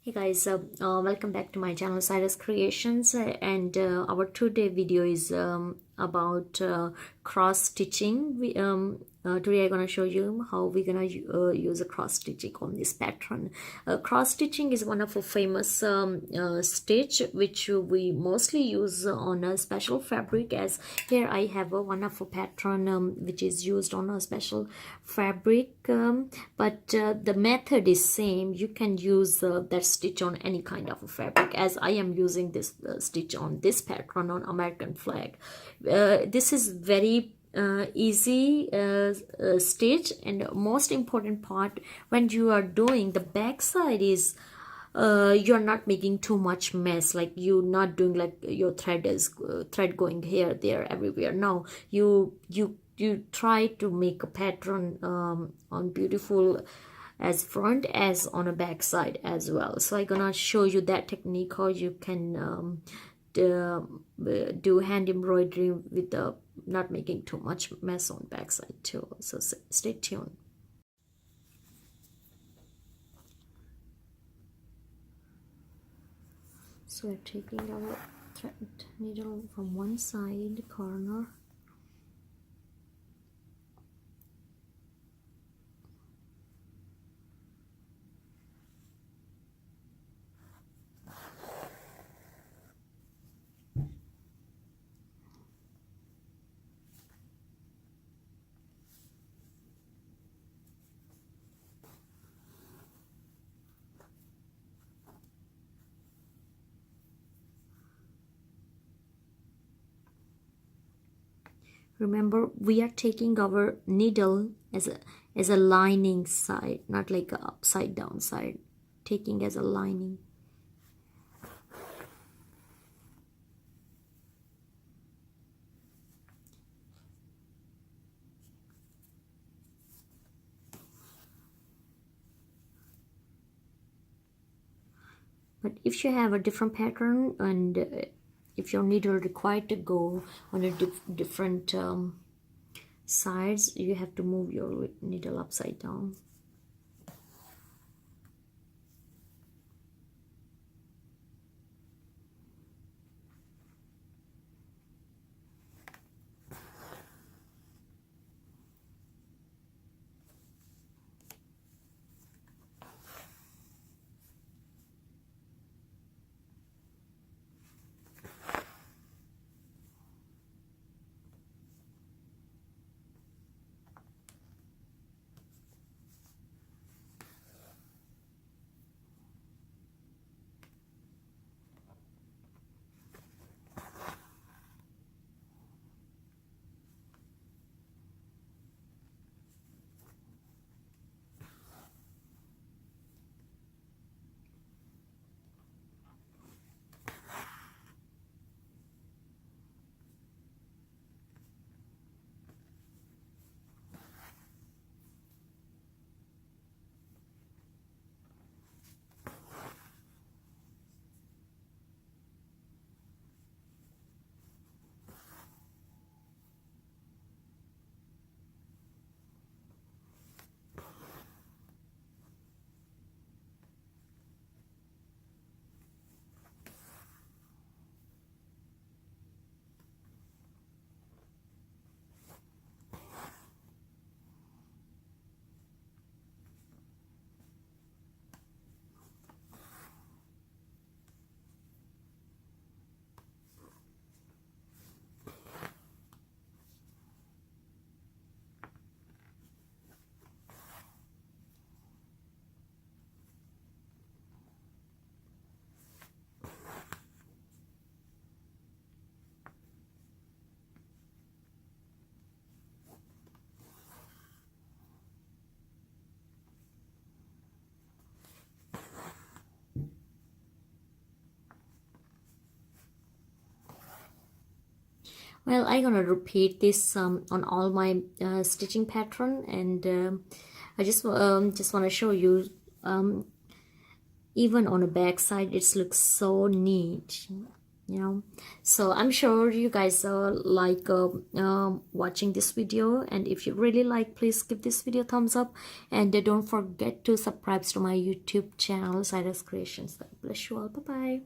Hey guys, welcome back to my channel Cyrus Creations, and our today video is about cross stitching. Today I'm gonna show you how we're gonna use a cross stitching on this pattern. Cross stitching is one of a famous stitch which we mostly use on a special fabric. As here I have one of a pattern which is used on a special fabric, but the method is same. You can use that stitch on any kind of a fabric, as I am using this stitch on this pattern on American flag. This is very easy stitch, and most important part when you are doing the back side is you're not making too much mess, like you're not doing like your thread is thread going here, there, everywhere. No, you try to make a pattern on beautiful as front as on a back side as well. So I'm gonna show you that technique, how you can do hand embroidery with the not making too much mess on backside too. So stay tuned. So we're taking our thread needle from one side corner, remember we are taking our needle as a lining side, not like a upside down side, taking as a lining. But if you have a different pattern, and if your needle required to go on a different sides, you have to move your needle upside down. Well, I'm gonna repeat this on all my stitching pattern, and I just want to show you, even on the back side it looks so neat. you know. So I'm sure you guys like watching this video, and if you really like, please give this video a thumbs up, and don't forget to subscribe to my YouTube channel, Cyrus Creations. God bless you all. Bye bye.